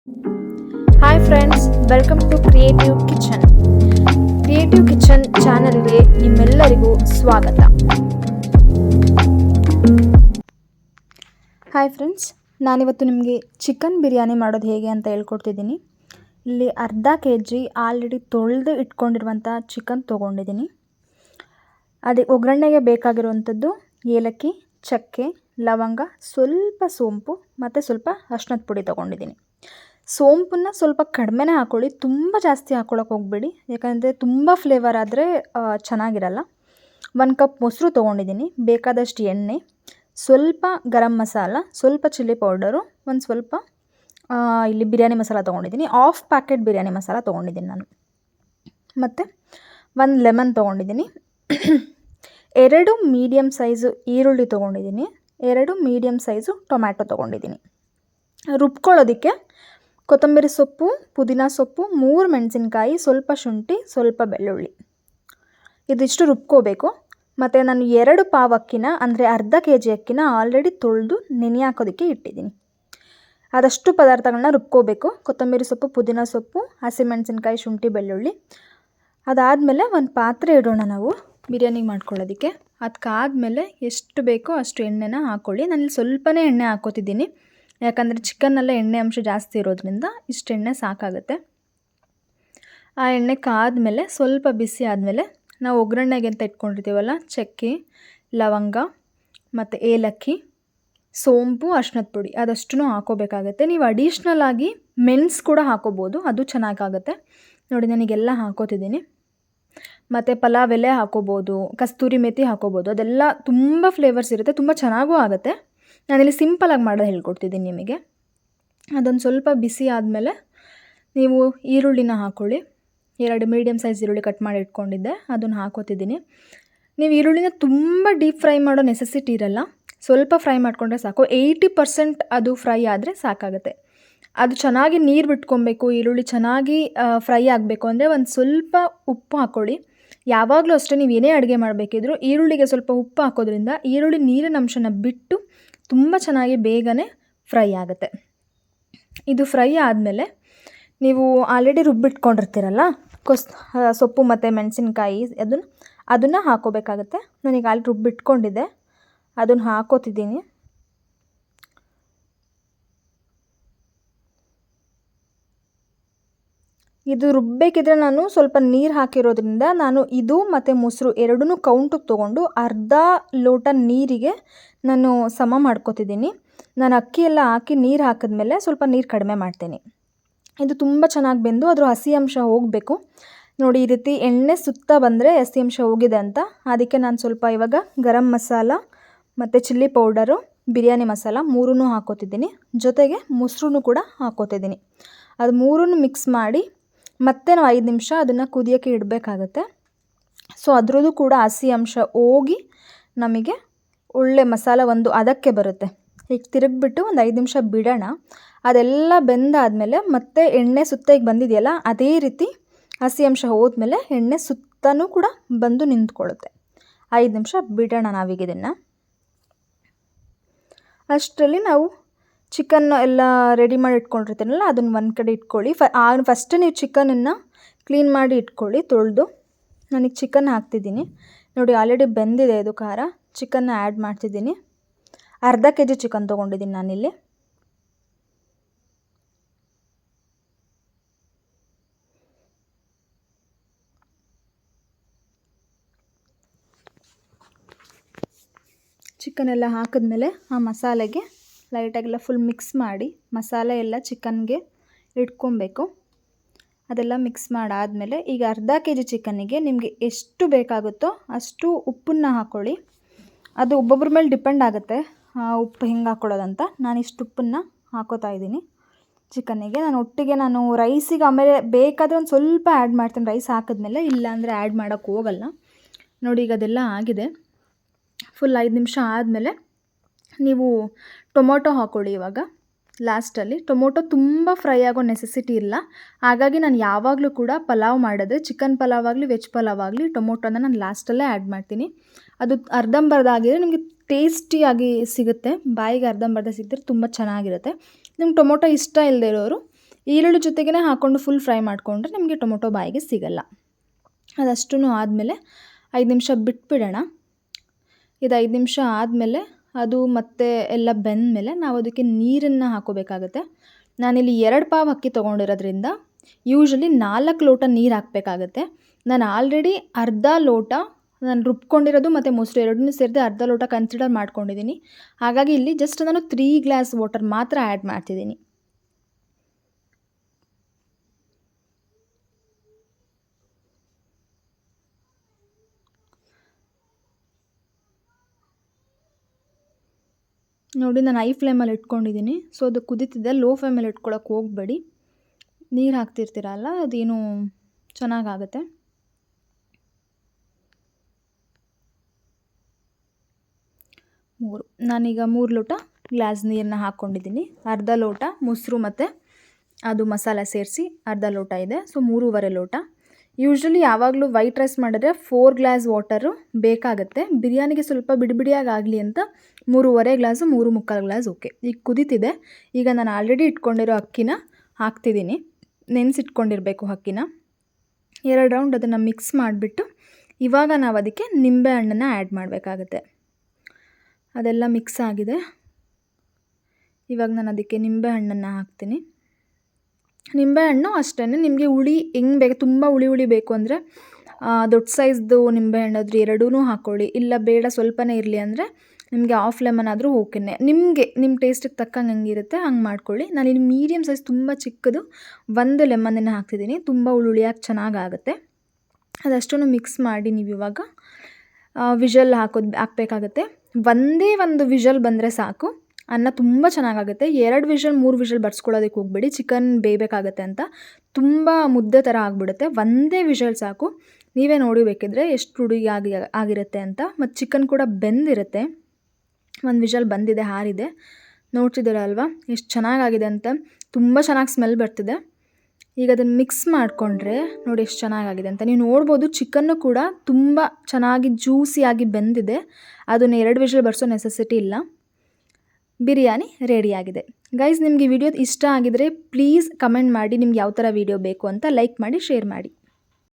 Hi friends, welcome to Creative Kitchen. Creative Kitchen ಚಾನಲ್ಗೆ ನಿಮ್ಮೆಲ್ಲರಿಗೂ ಸ್ವಾಗತ. ಹಾಯ್ ಫ್ರೆಂಡ್ಸ್, ನಾನಿವತ್ತು ನಿಮಗೆ ಚಿಕನ್ ಬಿರಿಯಾನಿ ಮಾಡೋದು ಹೇಗೆ ಅಂತ ಹೇಳ್ಕೊಡ್ತಿದ್ದೀನಿ. ಇಲ್ಲಿ ಅರ್ಧ kg ಆಲ್ರೆಡಿ ತೊಳೆದು ಇಟ್ಕೊಂಡಿರುವಂಥ ಚಿಕನ್ ತೊಗೊಂಡಿದ್ದೀನಿ. ಅದೇ ಒಗ್ಗರಣೆಗೆ ಬೇಕಾಗಿರುವಂಥದ್ದು ಏಲಕ್ಕಿ, ಚಕ್ಕೆ, ಲವಂಗ, ಸ್ವಲ್ಪ ಸೋಂಪು ಮತ್ತು ಸ್ವಲ್ಪ ಅರಿಶಿಣದ ಪುಡಿ ತೊಗೊಂಡಿದ್ದೀನಿ. ಸೋಂಪನ್ನು ಸ್ವಲ್ಪ ಕಡಿಮೆನೇ ಹಾಕ್ಕೊಳ್ಳಿ, ತುಂಬ ಜಾಸ್ತಿ ಹಾಕ್ಕೊಳ್ಳೋಕೆ ಹೋಗಬೇಡಿ, ಯಾಕಂದರೆ ತುಂಬ ಫ್ಲೇವರ್ ಆದರೆ ಚೆನ್ನಾಗಿರಲ್ಲ. 1 ಕಪ್ ಮೊಸರು ತೊಗೊಂಡಿದ್ದೀನಿ, ಬೇಕಾದಷ್ಟು ಎಣ್ಣೆ, ಸ್ವಲ್ಪ ಗರಂ ಮಸಾಲ, ಸ್ವಲ್ಪ ಚಿಲ್ಲಿ ಪೌಡರು, ಒಂದು ಸ್ವಲ್ಪ ಇಲ್ಲಿ ಬಿರಿಯಾನಿ ಮಸಾಲ ತೊಗೊಂಡಿದ್ದೀನಿ. 1/2 ಪ್ಯಾಕೆಟ್ ಬಿರಿಯಾನಿ ಮಸಾಲ ತೊಗೊಂಡಿದ್ದೀನಿ ನಾನು. ಮತ್ತು 1 ಲೆಮನ್ ತೊಗೊಂಡಿದ್ದೀನಿ. 2 ಮೀಡಿಯಮ್ ಸೈಜು ಈರುಳ್ಳಿ ತೊಗೊಂಡಿದ್ದೀನಿ. 2 ಮೀಡಿಯಮ್ ಸೈಜು ಟೊಮ್ಯಾಟೊ ತೊಗೊಂಡಿದ್ದೀನಿ. ರುಬ್ಕೊಳ್ಳೋದಕ್ಕೆ ಕೊತ್ತಂಬರಿ ಸೊಪ್ಪು, ಪುದೀನ ಸೊಪ್ಪು, 3 ಮೆಣಸಿನ್ಕಾಯಿ, ಸ್ವಲ್ಪ ಶುಂಠಿ, ಸ್ವಲ್ಪ ಬೆಳ್ಳುಳ್ಳಿ, ಇದಿಷ್ಟು ರುಬ್ಕೋಬೇಕು. ಮತ್ತು ನಾನು 2 ಪಾವ್ ಅಕ್ಕಿನ ಅಂದರೆ ಅರ್ಧ kg ಅಕ್ಕಿನ ಆಲ್ರೆಡಿ ತೊಳೆದು ನೆನೆ ಹಾಕೋದಕ್ಕೆ ಇಟ್ಟಿದ್ದೀನಿ. ಅದಷ್ಟು ಪದಾರ್ಥಗಳನ್ನ ರುಬ್ಕೋಬೇಕು. ಕೊತ್ತಂಬರಿ ಸೊಪ್ಪು, ಪುದೀನ ಸೊಪ್ಪು, ಹಸಿಮೆಣಸಿನ್ಕಾಯಿ, ಶುಂಠಿ, ಬೆಳ್ಳುಳ್ಳಿ. ಅದಾದಮೇಲೆ ಒಂದು ಪಾತ್ರೆ ಇಡೋಣ ನಾವು ಬಿರಿಯಾನಿಗೆ ಮಾಡ್ಕೊಳ್ಳೋದಕ್ಕೆ. ಅದಕ್ಕಾದಮೇಲೆ ಎಷ್ಟು ಬೇಕೋ ಅಷ್ಟು ಎಣ್ಣೆನ ಹಾಕ್ಕೊಳ್ಳಿ. ನಾನಿಲ್ಲಿ ಸ್ವಲ್ಪನೇ ಎಣ್ಣೆ ಹಾಕ್ಕೋತಿದ್ದೀನಿ, ಯಾಕಂದರೆ ಚಿಕನ್ನೆಲ್ಲ ಎಣ್ಣೆ ಅಂಶ ಜಾಸ್ತಿ ಇರೋದ್ರಿಂದ ಇಷ್ಟು ಎಣ್ಣೆ ಸಾಕಾಗುತ್ತೆ. ಆ ಎಣ್ಣೆ ಕಾದ್ಮೇಲೆ ಸ್ವಲ್ಪ ಬಿಸಿ ಆದಮೇಲೆ ನಾವು ಒಗ್ಗರಣೆಗೆ ಅಂತ ಇಟ್ಕೊಂಡಿರ್ತೀವಲ್ಲ, ಚಕ್ಕೆ, ಲವಂಗ ಮತ್ತು ಏಲಕ್ಕಿ, ಸೋಂಪು, ಅರಿಶಿಣದ ಪುಡಿ ಅದಷ್ಟು ಹಾಕೋಬೇಕಾಗತ್ತೆ. ನೀವು ಅಡಿಷ್ನಲ್ ಆಗಿ ಮೆಣಸು ಕೂಡ ಹಾಕೋಬೋದು, ಅದು ಚೆನ್ನಾಗಾಗುತ್ತೆ. ನೋಡಿ, ನನಗೆಲ್ಲ ಹಾಕೋತಿದ್ದೀನಿ. ಮತ್ತು ಪಲಾವ್ ಎಲೆ ಹಾಕೋಬೋದು, ಕಸ್ತೂರಿ ಮೇಥಿ ಹಾಕೋಬೋದು, ಅದೆಲ್ಲ ತುಂಬ ಫ್ಲೇವರ್ಸ್ ಇರುತ್ತೆ, ತುಂಬ ಚೆನ್ನಾಗೂ ಆಗುತ್ತೆ. ನಾನಿಲ್ಲಿ ಸಿಂಪಲಾಗಿ ಮಾಡೋದು ಹೇಳ್ಕೊಡ್ತಿದ್ದೀನಿ ನಿಮಗೆ. ಅದೊಂದು ಸ್ವಲ್ಪ ಬಿಸಿ ಆದಮೇಲೆ ನೀವು ಈರುಳ್ಳಿನ ಹಾಕ್ಕೊಳ್ಳಿ. 2 ಮೀಡಿಯಮ್ ಸೈಜ್ ಈರುಳ್ಳಿ ಕಟ್ ಮಾಡಿ ಇಟ್ಕೊಂಡಿದ್ದೆ, ಅದನ್ನು ಹಾಕೋತಿದ್ದೀನಿ. ನೀವು ಈರುಳ್ಳಿನ ತುಂಬ ಡೀಪ್ ಫ್ರೈ ಮಾಡೋ ನೆಸೆಸಿಟಿ ಇರಲ್ಲ, ಸ್ವಲ್ಪ ಫ್ರೈ ಮಾಡಿಕೊಂಡ್ರೆ ಸಾಕು. 80% ಅದು ಫ್ರೈ ಆದರೆ ಸಾಕಾಗುತ್ತೆ. ಅದು ಚೆನ್ನಾಗಿ ನೀರು ಬಿಟ್ಕೊಬೇಕು, ಈರುಳ್ಳಿ ಚೆನ್ನಾಗಿ ಫ್ರೈ ಆಗಬೇಕು ಅಂದರೆ ಒಂದು ಸ್ವಲ್ಪ ಉಪ್ಪು ಹಾಕ್ಕೊಳ್ಳಿ. ಯಾವಾಗಲೂ ಅಷ್ಟೇ, ನೀವು ಏನೇ ಅಡುಗೆ ಮಾಡಬೇಕಿದ್ರೂ ಈರುಳ್ಳಿಗೆ ಸ್ವಲ್ಪ ಉಪ್ಪು ಹಾಕೋದ್ರಿಂದ ಈರುಳ್ಳಿ ನೀರಿನ ಅಂಶನ ಬಿಟ್ಟು ತುಂಬ ಚೆನ್ನಾಗಿ ಬೇಗನೆ ಫ್ರೈ ಆಗುತ್ತೆ. ಇದು ಫ್ರೈ ಆದಮೇಲೆ ನೀವು ಆಲ್ರೆಡಿ ರುಬ್ಬಿಟ್ಕೊಂಡಿರ್ತೀರಲ್ಲ ಸೊಪ್ಪು ಮತ್ತು ಮೆಣಸಿನ್ಕಾಯಿ, ಅದನ್ನು ಹಾಕೋಬೇಕಾಗತ್ತೆ. ನಾನೀಗ ಆಲ್ರೆಡಿ ರುಬ್ಬಿಟ್ಕೊಂಡಿದ್ದೆ, ಅದನ್ನು ಹಾಕೋತಿದ್ದೀನಿ. ಇದು ರುಬ್ಬೇಕಿದ್ರೆ ನಾನು ಸ್ವಲ್ಪ ನೀರು ಹಾಕಿರೋದ್ರಿಂದ ನಾನು ಇದು ಮತ್ತು ಮೊಸರು ಎರಡನ್ನೂ ಕೌಂಟಿಗೆ ತೊಗೊಂಡು ಅರ್ಧ ಲೋಟ ನೀರಿಗೆ ನಾನು ಸಮ ಮಾಡ್ಕೋತಿದ್ದೀನಿ. ನಾನು ಅಕ್ಕಿ ಎಲ್ಲ ಹಾಕಿ ನೀರು ಹಾಕಿದ್ಮೇಲೆ ಸ್ವಲ್ಪ ನೀರು ಕಡಿಮೆ ಮಾಡ್ತೀನಿ. ಇದು ತುಂಬ ಚೆನ್ನಾಗಿ ಬೆಂದು ಅದರ ಹಸಿ ಅಂಶ ಹೋಗಬೇಕು. ನೋಡಿ, ಈ ರೀತಿ ಎಣ್ಣೆ ಸುತ್ತ ಬಂದರೆ ಹಸಿ ಅಂಶ ಹೋಗಿದೆ ಅಂತ. ಅದಕ್ಕೆ ನಾನು ಸ್ವಲ್ಪ ಇವಾಗ ಗರಂ ಮಸಾಲ ಮತ್ತು ಚಿಲ್ಲಿ ಪೌಡರು, ಬಿರಿಯಾನಿ ಮಸಾಲ 3 ಹಾಕೋತಿದ್ದೀನಿ. ಜೊತೆಗೆ ಮೊಸರು ಕೂಡ ಹಾಕೋತಿದ್ದೀನಿ. ಅದು 3 ಮಿಕ್ಸ್ ಮಾಡಿ ಮತ್ತೆ ನಾವು 5 ನಿಮಿಷ ಅದನ್ನು ಕುದಿಯೋಕ್ಕೆ ಇಡಬೇಕಾಗತ್ತೆ. ಸೊ ಅದರದ್ದು ಕೂಡ ಹಸಿ ಅಂಶ ಹೋಗಿ ನಮಗೆ ಒಳ್ಳೆ ಮಸಾಲ ಒಂದು ಅದಕ್ಕೆ ಬರುತ್ತೆ. ಈಗ ತಿರುಗಿಬಿಟ್ಟು ಒಂದು 5 ನಿಮಿಷ ಬಿಡೋಣ. ಅದೆಲ್ಲ ಬೆಂದಾದಮೇಲೆ ಮತ್ತೆ ಎಣ್ಣೆ ಸುತ್ತ ಈಗ ಬಂದಿದೆಯಲ್ಲ, ಅದೇ ರೀತಿ ಹಸಿ ಅಂಶ ಹೋದ್ಮೇಲೆ ಎಣ್ಣೆ ಸುತ್ತನೂ ಕೂಡ ಬಂದು ನಿಂತ್ಕೊಳ್ಳುತ್ತೆ. 5 ನಿಮಿಷ ಬಿಡೋಣ ನಾವೀಗ ಇದನ್ನು. ಅಷ್ಟರಲ್ಲಿ ನಾವು ಚಿಕನ್ ಎಲ್ಲ ರೆಡಿ ಮಾಡಿ ಇಟ್ಕೊಂಡಿರ್ತೀನಲ್ಲ, ಅದನ್ನು ಒಂದು ಕಡೆ ಇಟ್ಕೊಳ್ಳಿ. ಫಸ್ಟ್ ನೀವು ಚಿಕನನ್ನು ಕ್ಲೀನ್ ಮಾಡಿ ಇಟ್ಕೊಳ್ಳಿ, ತೊಳೆದು. ನನಗೆ ಚಿಕನ್ ಹಾಕ್ತಿದ್ದೀನಿ. ನೋಡಿ, ಆಲ್ರೆಡಿ ಬೆಂದಿದೆ ಇದು ಖಾರ. ಚಿಕನ್ನ ಆ್ಯಡ್ ಮಾಡ್ತಿದ್ದೀನಿ. ಅರ್ಧ kg ಚಿಕನ್ ತೊಗೊಂಡಿದ್ದೀನಿ ನಾನಿಲ್ಲಿ. ಚಿಕನ್ ಎಲ್ಲ ಹಾಕಿದ್ಮೇಲೆ ಆ ಮಸಾಲೆಗೆ ಲೈಟಾಗೆಲ್ಲ ಫುಲ್ ಮಿಕ್ಸ್ ಮಾಡಿ, ಮಸಾಲೆ ಎಲ್ಲ ಚಿಕನ್ಗೆ ಇಟ್ಕೊಬೇಕು. ಅದೆಲ್ಲ ಮಿಕ್ಸ್ ಮಾಡಾದಮೇಲೆ ಈಗ ಅರ್ಧ kg ಚಿಕನ್ನಿಗೆ ನಿಮಗೆ ಎಷ್ಟು ಬೇಕಾಗುತ್ತೋ ಅಷ್ಟು ಉಪ್ಪನ್ನು ಹಾಕ್ಕೊಳ್ಳಿ. ಅದು ಒಬ್ಬೊಬ್ಬರ ಮೇಲೆ ಡಿಪೆಂಡ್ ಆಗುತ್ತೆ ಉಪ್ಪು ಹೆಂಗೆ ಹಾಕ್ಕೊಳ್ಳೋದಂತ. ನಾನು ಇಷ್ಟು ಉಪ್ಪನ್ನು ಹಾಕೋತಾ ಇದ್ದೀನಿ ಚಿಕನ್ನಿಗೆ. ನಾನು ಒಟ್ಟಿಗೆ ರೈಸಿಗೆ ಆಮೇಲೆ ಬೇಕಾದರೆ ಒಂದು ಸ್ವಲ್ಪ ಆ್ಯಡ್ ಮಾಡ್ತೀನಿ ರೈಸ್ ಹಾಕಿದ್ಮೇಲೆ, ಇಲ್ಲಾಂದರೆ ಆ್ಯಡ್ ಮಾಡೋಕ್ಕೆ ಹೋಗಲ್ಲ. ನೋಡಿ, ಈಗ ಅದೆಲ್ಲ ಆಗಿದೆ. ಫುಲ್ 5 ನಿಮಿಷ ಆದಮೇಲೆ ನೀವು ಟೊಮೊಟೊ ಹಾಕ್ಕೊಳ್ಳಿ. ಇವಾಗ ಲಾಸ್ಟಲ್ಲಿ ಟೊಮೊಟೊ ತುಂಬ ಫ್ರೈ ಆಗೋ ನೆಸೆಸಿಟಿ ಇಲ್ಲ. ಹಾಗಾಗಿ ನಾನು ಯಾವಾಗಲೂ ಕೂಡ ಪಲಾವ್ ಮಾಡಿದ್ರೆ, ಚಿಕನ್ ಪಲಾವ್ ಆಗಲಿ ವೆಜ್ ಪಲಾವ್ ಆಗಲಿ, ಟೊಮೊಟೊನ ನಾನು ಲಾಸ್ಟಲ್ಲೇ ಆ್ಯಡ್ ಮಾಡ್ತೀನಿ. ಅದು ಅರ್ಧಂಬರ್ಧ ಆಗಿದ್ರೆ ನಿಮಗೆ ಟೇಸ್ಟಿಯಾಗಿ ಸಿಗುತ್ತೆ. ಬಾಯಿಗೆ ಅರ್ಧಂಬರ್ಧ ಸಿಕ್ಕಿದ್ರೆ ತುಂಬ ಚೆನ್ನಾಗಿರುತ್ತೆ. ನಿಮ್ಗೆ ಟೊಮೊಟೊ ಇಷ್ಟ ಇಲ್ಲದೆ ಇರೋರು ಈರುಳ್ಳಿ ಜೊತೆಗೇ ಹಾಕ್ಕೊಂಡು ಫುಲ್ ಫ್ರೈ ಮಾಡಿಕೊಂಡ್ರೆ ನಿಮಗೆ ಟೊಮೊಟೊ ಬಾಯಿಗೆ ಸಿಗಲ್ಲ. ಅದಷ್ಟೂ ಆದಮೇಲೆ 5 ನಿಮಿಷ ಬಿಟ್ಬಿಡೋಣ. ಇದು 5 ನಿಮಿಷ ಆದಮೇಲೆ ಅದು ಮತ್ತೆ ಎಲ್ಲ ಬೆಂದಮೇಲೆ ನಾವು ಅದಕ್ಕೆ ನೀರನ್ನು ಹಾಕೋಬೇಕಾಗುತ್ತೆ. ನಾನಿಲ್ಲಿ 2 ಪಾವ್ ಅಕ್ಕಿ ತೊಗೊಂಡಿರೋದ್ರಿಂದ ಯೂಶ್ವಲಿ 4 ಲೋಟ ನೀರು ಹಾಕಬೇಕಾಗತ್ತೆ. ನಾನು ಆಲ್ರೆಡಿ ಅರ್ಧ ಲೋಟ ನಾನು ರುಬ್ಕೊಂಡಿರೋದು ಮತ್ತು ಮೊಸರು ಎರಡನ್ನೂ ಸೇರಿದೆ ಅರ್ಧ ಲೋಟ ಕನ್ಸಿಡರ್ ಮಾಡ್ಕೊಂಡಿದ್ದೀನಿ. ಹಾಗಾಗಿ ಇಲ್ಲಿ ಜಸ್ಟ್ ನಾನು 3 ಗ್ಲಾಸ್ ವಾಟರ್ ಮಾತ್ರ ಆ್ಯಡ್ ಮಾಡ್ತಿದ್ದೀನಿ. ನೋಡಿ ನಾನು ಹೈ ಫ್ಲೇಮಲ್ಲಿ ಇಟ್ಕೊಂಡಿದ್ದೀನಿ. ಸೊ ಅದು ಕುದೀತಿದೆ. ಲೋ ಫ್ಲೇಮಲ್ಲಿ ಇಟ್ಕೊಳ್ಳೋಕೆ ಹೋಗಬೇಡಿ. ನೀರು ಹಾಕ್ತಿರ್ತೀರಲ್ಲ ಅದೇನು ಚೆನ್ನಾಗಾಗುತ್ತೆ. ನಾನೀಗ 3 ಲೋಟ ಗ್ಲಾಸ್ ನೀರನ್ನ ಹಾಕ್ಕೊಂಡಿದ್ದೀನಿ. ಅರ್ಧ ಲೋಟ ಮೊಸರು ಮತ್ತು ಅದು ಮಸಾಲೆ ಸೇರಿಸಿ ಅರ್ಧ ಲೋಟ ಇದೆ. ಸೊ 3.5 ಲೋಟ. ಯೂಶ್ವಲಿ ಯಾವಾಗಲೂ ವೈಟ್ ರೈಸ್ ಮಾಡಿದ್ರೆ 4 ಗ್ಲಾಸ್ ವಾಟರು ಬೇಕಾಗುತ್ತೆ. ಬಿರಿಯಾನಿಗೆ ಸ್ವಲ್ಪ ಬಿಡಿಬಿಡಿಯಾಗಿ ಆಗಲಿ ಅಂತ 3.5 ಗ್ಲಾಸು 3.25 ಗ್ಲಾಸ್ ಓಕೆ. ಈಗ ಕುದೀತಿದೆ. ಈಗ ನಾನು ಆಲ್ರೆಡಿ ಇಟ್ಕೊಂಡಿರೋ ಅಕ್ಕಿನ ಹಾಕ್ತಿದ್ದೀನಿ. ನೆನೆಸಿಟ್ಕೊಂಡಿರಬೇಕು ಅಕ್ಕಿನ. 2 ರೌಂಡ್ ಅದನ್ನು ಮಿಕ್ಸ್ ಮಾಡಿಬಿಟ್ಟು ಇವಾಗ ನಾವು ಅದಕ್ಕೆ ನಿಂಬೆ ಹಣ್ಣನ್ನು ಆ್ಯಡ್ ಮಾಡಬೇಕಾಗತ್ತೆ. ಅದೆಲ್ಲ ಮಿಕ್ಸ್ ಆಗಿದೆ. ಇವಾಗ ನಾನು ಅದಕ್ಕೆ ನಿಂಬೆ ಹಣ್ಣನ್ನು ಹಾಕ್ತೀನಿ. ನಿಂಬೆಹಣ್ಣು ಅಷ್ಟೇ ನಿಮಗೆ ಹುಳಿ ಹೆಂಗೆ ಬೇಕು, ತುಂಬ ಹುಳಿ ಬೇಕು ಅಂದರೆ ದೊಡ್ಡ ಸೈಜ್ದು ನಿಂಬೆಹಣ್ಣಾದರೂ 2 ಹಾಕ್ಕೊಳ್ಳಿ. ಇಲ್ಲ ಬೇಡ ಸ್ವಲ್ಪನೇ ಇರಲಿ ಅಂದರೆ ನಿಮಗೆ ಹಾಫ್ ಲೆಮನ್ ಆದರೂ ಓಕೆನೆ. ನಿಮ್ಮ ಟೇಸ್ಟಿಗೆ ತಕ್ಕಂಗೆ ಹಂಗಿರುತ್ತೆ ಹಂಗೆ ಮಾಡ್ಕೊಳ್ಳಿ. ನಾನಿಲ್ಲಿ ಮೀಡಿಯಮ್ ಸೈಜ್ ತುಂಬ ಚಿಕ್ಕದು 1 ಲೆಮನನ್ನು ಹಾಕ್ತಿದ್ದೀನಿ. ತುಂಬ ಹುಳಿಯಾಗಿ ಚೆನ್ನಾಗಾಗುತ್ತೆ. ಅದಷ್ಟೂ ಮಿಕ್ಸ್ ಮಾಡಿ ನೀವು ಇವಾಗ ವಿಷಲ್ ಹಾಕಬೇಕಾಗತ್ತೆ. ಒಂದೇ ಒಂದು ವಿಷಲ್ ಬಂದರೆ ಸಾಕು. ಅನ್ನ ತುಂಬ ಚೆನ್ನಾಗಾಗುತ್ತೆ. 2 ವಿಷಲ್ 3 ವಿಷಲ್ ಬಡ್ಸ್ಕೊಳ್ಳೋದಕ್ಕೆ ಹೋಗಬೇಡಿ. ಚಿಕನ್ ಬೇಯಬೇಕಾಗತ್ತೆ ಅಂತ ತುಂಬ ಮುದ್ದೆ ಥರ ಆಗಿಬಿಡುತ್ತೆ. ಒಂದೇ ವಿಷಲ್ ಸಾಕು. ನೀವೇ ನೋಡಿ ಬೇಕಿದ್ರೆ ಎಷ್ಟು ಹುಡುಗಿ ಆಗಿರುತ್ತೆ ಅಂತ. ಮತ್ತು ಚಿಕನ್ ಕೂಡ ಬೆಂದಿರುತ್ತೆ. 1 ವಿಷಲ್ ಬಂದಿದೆ, ಹಾರಿದೆ. ನೋಡ್ತಿದ್ದೀರ ಅಲ್ವಾ ಎಷ್ಟು ಚೆನ್ನಾಗಾಗಿದೆ ಅಂತ. ತುಂಬ ಚೆನ್ನಾಗಿ ಸ್ಮೆಲ್ ಬರ್ತಿದೆ. ಈಗ ಅದನ್ನು ಮಿಕ್ಸ್ ಮಾಡಿಕೊಂಡ್ರೆ ನೋಡಿ ಎಷ್ಟು ಚೆನ್ನಾಗಾಗಿದೆ ಅಂತ. ನೀವು ನೋಡ್ಬೋದು ಚಿಕನ್ನು ಕೂಡ ತುಂಬ ಚೆನ್ನಾಗಿ ಜ್ಯೂಸಿಯಾಗಿ ಬೆಂದಿದೆ. ಅದನ್ನು 2 ವಿಷಲ್ ಬಡಿಸೋ ನೆಸೆಸಿಟಿ ಇಲ್ಲ. ಬಿರಿಯಾನಿ ರೆಡಿಯಾಗಿದೆ. ಗೈಸ್ ನಿಮಗೆ ವಿಡಿಯೋ ಇಷ್ಟ ಆಗಿದರೆ ಪ್ಲೀಸ್ ಕಮೆಂಟ್ ಮಾಡಿ ನಿಮ್ಗೆ ಯಾವ ಥರ ವಿಡಿಯೋ ಬೇಕು ಅಂತ. ಲೈಕ್ ಮಾಡಿ, ಶೇರ್ ಮಾಡಿ.